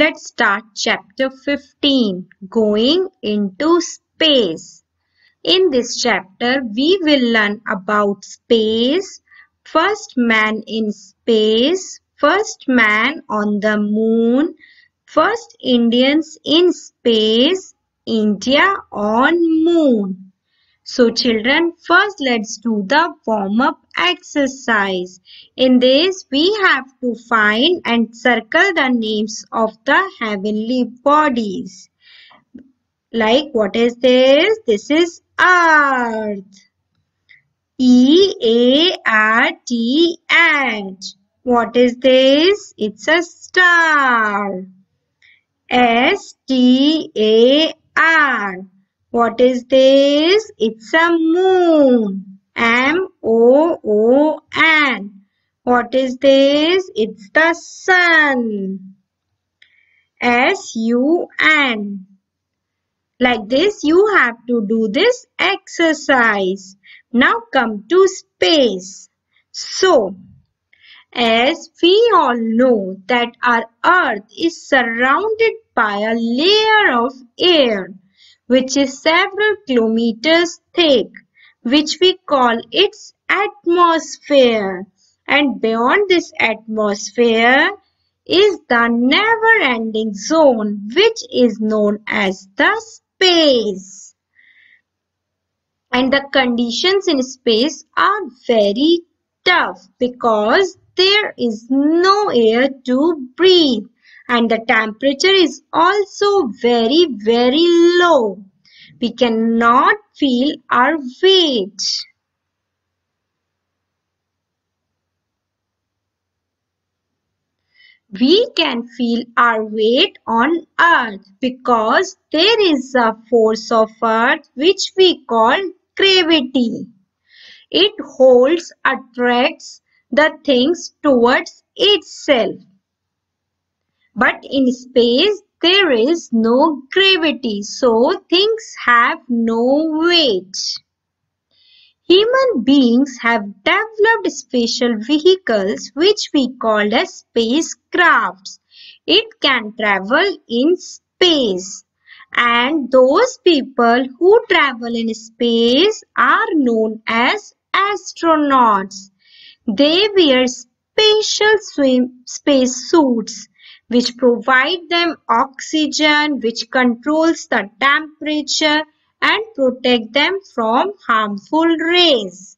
Let's start chapter 15, Going into Space. In this chapter, we will learn about space, first man in space, first man on the moon, first Indians in space, India on moon. So children, first let's do the warm-up exercise. In this, we have to find and circle the names of the heavenly bodies. Like what is this? This is Earth. E-A-R-T-H. What is this? It's a star. S-T-A-R. What is this? It's a moon. M-O-O-N. What is this? It's the sun. S-U-N. Like this, you have to do this exercise. Now come to space. So, as we all know that our Earth is surrounded by a layer of air which is several kilometers thick, which we call its atmosphere. And beyond this atmosphere is the never-ending zone which is known as the space. And the conditions in space are very tough because there is no air to breathe. And the temperature is also very, very low. We cannot feel our weight. We can feel our weight on Earth because there is a force of Earth which we call gravity. It holds, attracts the things towards itself. But in space, there is no gravity, so things have no weight. Human beings have developed special vehicles which we call as spacecrafts. It can travel in space. And those people who travel in space are known as astronauts. They wear special space suits which provide them oxygen, which controls the temperature and protect them from harmful rays.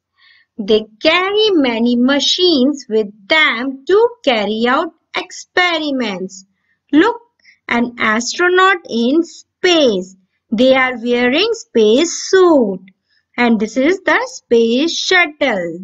They carry many machines with them to carry out experiments. Look, an astronaut in space. They are wearing space suit. And this is the space shuttle.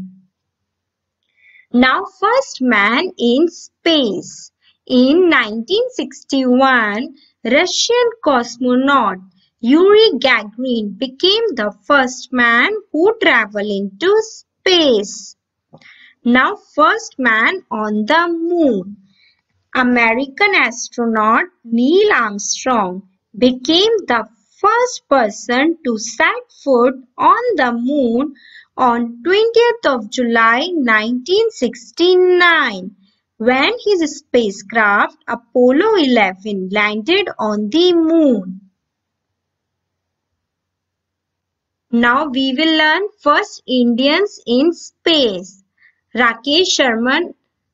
Now, first man in space. In 1961, Russian cosmonaut Yuri Gagarin became the first man who traveled into space. Now, first man on the moon. American astronaut Neil Armstrong became the first person to set foot on the moon on 20th of July 1969 when his spacecraft Apollo 11 landed on the moon. Now we will learn first Indians in space. Rakesh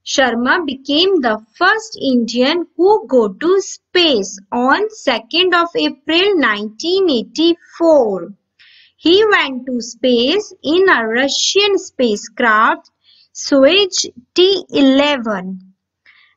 Sharma became the first Indian who go to space on 2nd of April 1984. He went to space in a Russian spacecraft Soyuz T-11.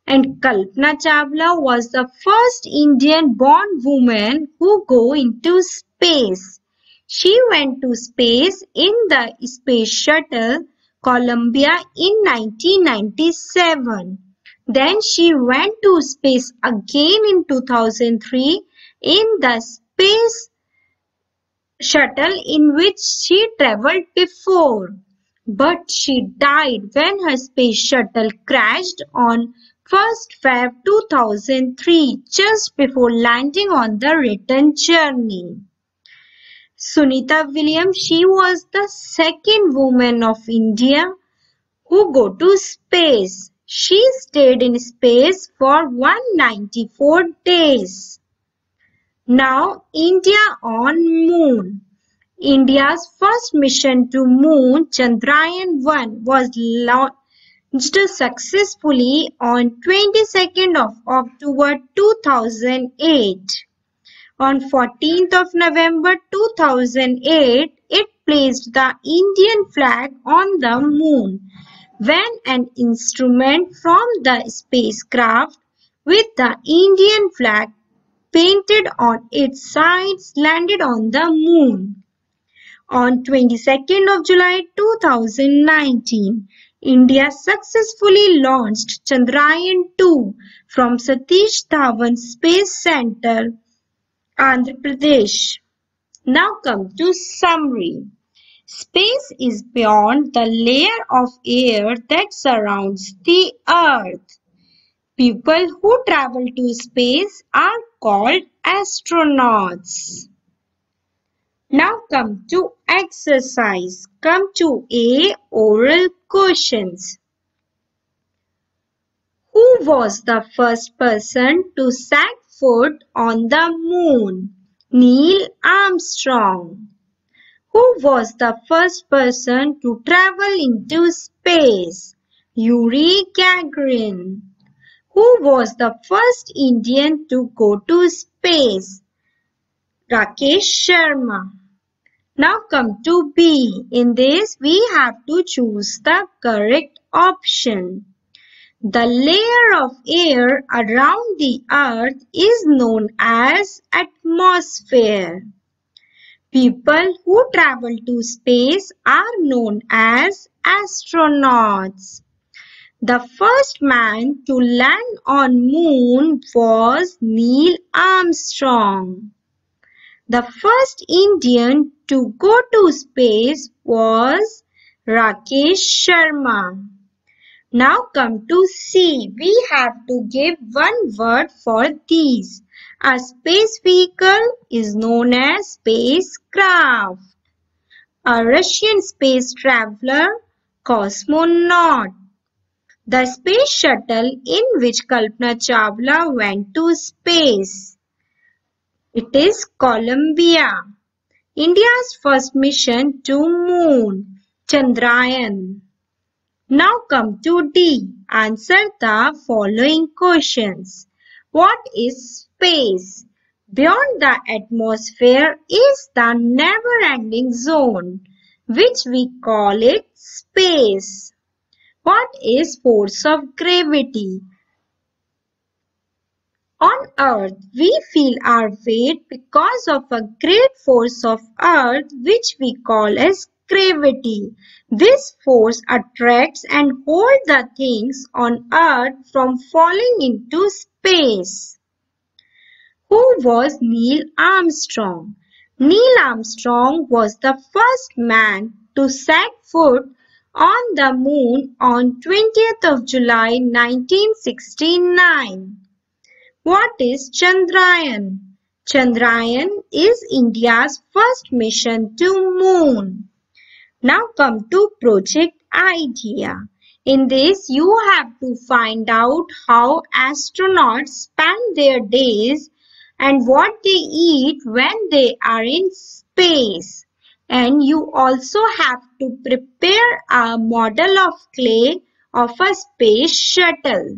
And Kalpana Chawla was the first Indian-born woman who go into space. She went to space in the Space Shuttle Columbia in 1997. Then she went to space again in 2003 in the Space Shuttle in which she traveled before. But she died when her space shuttle crashed on 1st Feb 2003 just before landing on the return journey. Sunita Williams, she was the second woman of India who go to space. She stayed in space for 194 days. Now, India on Moon. India's first mission to Moon, Chandrayaan-1, was launched successfully on 22nd of October 2008. On 14th of November 2008, it placed the Indian flag on the Moon when an instrument from the spacecraft with the Indian flag painted on its sides landed on the Moon. On 22nd of July 2019, India successfully launched Chandrayaan-2 from Satish Dhawan Space Center, Andhra Pradesh. Now come to summary. Space is beyond the layer of air that surrounds the Earth. People who travel to space are called astronauts. Now come to exercise. Come to A. Oral questions. Who was the first person to set foot on the moon? Neil Armstrong. Who was the first person to travel into space? Yuri Gagarin. Who was the first Indian to go to space? Rakesh Sharma. Now come to B. In this, we have to choose the correct option. The layer of air around the Earth is known as atmosphere. People who travel to space are known as astronauts. The first man to land on moon was Neil Armstrong. The first Indian to go to space was Rakesh Sharma. Now come to C. We have to give one word for these. A space vehicle is known as spacecraft. A Russian space traveler, cosmonaut. The space shuttle in which Kalpana Chawla went to space. It is Columbia. India's first mission to moon, Chandrayaan. Now come to D. Answer the following questions. What is space? Beyond the atmosphere is the never-ending zone, which we call it space. What is force of gravity? On Earth, we feel our weight because of a great force of Earth which we call as gravity. This force attracts and holds the things on Earth from falling into space. Who was Neil Armstrong? Neil Armstrong was the first man to set foot on the moon on 20th of July 1969. What is Chandrayaan? Chandrayaan is India's first mission to moon. Now come to project idea. In this, you have to find out how astronauts spend their days and what they eat when they are in space. And you also have to prepare a model of clay of a space shuttle.